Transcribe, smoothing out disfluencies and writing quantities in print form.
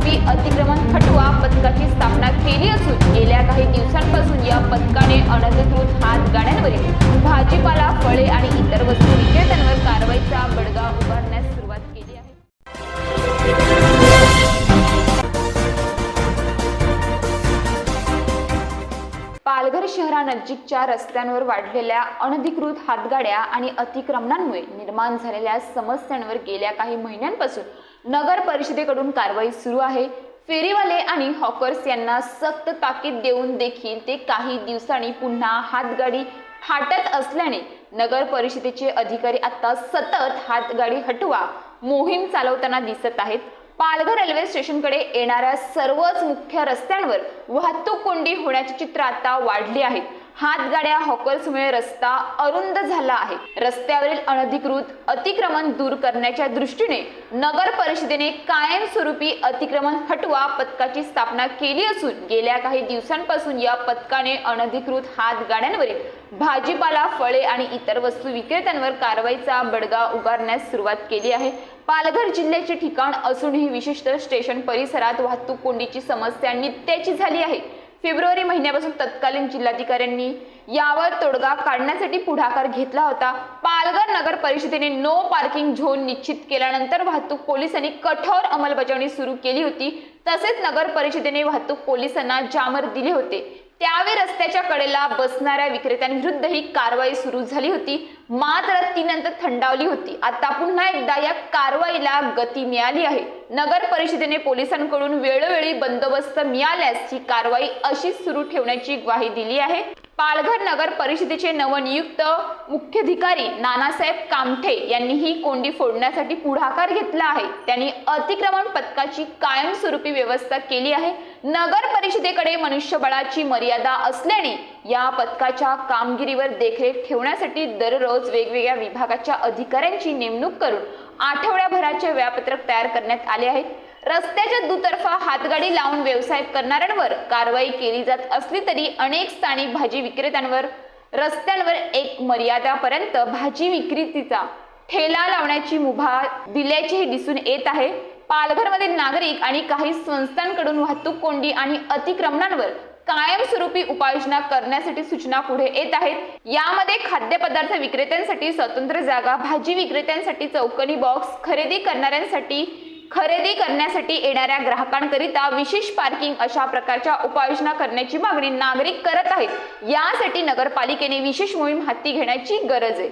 कायमस्वरूपी अतिक्रमण हटवा पथकाची स्थापना केली असून गेल्या काही दिवसांपासून या पथकाने अनधिकृत हातगाड्यांवरील भाजीपाला, फळे आणि इतर वस्तू विक्रेत्यांवर कारवाईचा बडगा उगारण्यास सुरुवात केली आहे। पालघर शहरानजीकच्या रस्त्यांवर वाढलेल्या अनधिकृत हातगाड्या आणि अतिक्रमणांमुळे निर्माण झालेल्या समस्यांवर गेल्या काही महिन्यांपासून नगर परिषदेकडून कारवाई सुरू आहे। फेरीवाले आणि हॉकर्स यांना सक्त ताकीद देऊन देखील ते काही दिवसांनी पुन्हा हातगाडी थाटत असल्याने नगर परिषदेचे अधिकारी आता सतत हातगाडी हटवा मोहीम चालवताना दिसत आहेत। पालघर रेल्वे स्टेशनकडे येणाऱ्या सर्वच मुख्य रस्त्यांवर वाहतूक कोंडी होण्याचे चित्र आता वाढले आहे। हातगाड्या हॉकर्समुळे रस्ता अरुंद झाला आहे। रस्त्यावरील अनधिकृत अतिक्रमण दूर करण्याच्या दृष्टीने नगर परिषदेने कायमस्वरूपी अतिक्रमण हटवा पथकाची स्थापना केली असून गेल्या काही दिवसांपासून या पथकाने अनधिकृत हातगाड्यांवरील भाजीपाला, फळे आणि इतर वस्तू विक्रेत्यांवर कारवाईचा बडगा उगारण्यास सुरुवात केली आहे। पालघर जिल्ह्याचे ठिकाण असूनही विशिष्ट स्टेशन परिसरात वाहतूक कोंडीची समस्या नित्याची झाली आहे। फेब्रुवारी महिन्यापासून तत्कालीन जिल्हाधिकाऱ्यांनी यावर तोडगा काढण्यासाठी पुढाकार घेतला होता। पालघर नगर परिषदेने नो पार्किंग झोन निश्चित केल्यानंतर वाहतूक पोलिसांनी कठोर अंमलबजावणी सुरू केली होती। तसेच नगर परिषदेने वाहतूक पोलिसांना जामर दिले होते। त्यावेळी रस्त्याच्या कडेला बसणाऱ्या विक्रेत्यांविरुद्ध ही कारवाई सुरू झाली होती, मात्र ती नंतर थंडावली होती। आता पुन्हा एकदा या कारवाईला गती मिळाली आहे। नगर परिषदेने पोलिसांकडून वेळोवेळी बंदोबस्त मिळाल्यास ही कारवाई अशीच सुरू ठेवण्याची ग्वाही दिली आहे। पालघर नगर परिषदेचे नवनियुक्त मुख्याधिकारी नानासाहेब कामठे यांनी ही कोंडी फोडण्यासाठी पुढाकार घेतला आहे। त्यांनी अतिक्रमण पथकाची कायमस्वरूपी व्यवस्था केली आहे। नगर परिषदेकडे मनुष्यबळाची मर्यादा असल्याने या पथकाच्या कामगिरीवर देखरेख ठेवण्यासाठी दररोज वेगवेगळ्या विभागाच्या अधिकाऱ्यांची नेमणूक करून आठवड्याभराचे वेळापत्रक तयार करण्यात आले आहे। रस्त्याच्या दुतर्फा हातगाडी लावून व्यवसाय करणाऱ्यांवर कारवाई केली जात असली तरी अनेक स्थानिक भाजी विक्रेत्यांवर रस्त्यांवर एक मर्यादापर्यंत भाजी विक्रीचा ठेला लावण्याची मुभा दिल्याचेही दिसून येत आहे। पालघरमधील नागरिक आणि काही संस्थांकडून वाहतूक कोंडी आणि अतिक्रमणांवर कायमस्वरूपी उपाययोजना करण्यासाठी सूचना पुढे येत आहेत। यामध्ये खाद्यपदार्थ विक्रेत्यांसाठी स्वतंत्र जागा, भाजी विक्रेत्यांसाठी चौकोनी बॉक्स, खरेदी करण्यासाठी येणाऱ्या ग्राहकांकरिता विशेष पार्किंग अशा प्रकारच्या उपाययोजना करण्याची मागणी नागरिक करत आहेत। यासाठी नगरपालिकेने विशेष मोहीम हाती घेण्याची गरज आहे।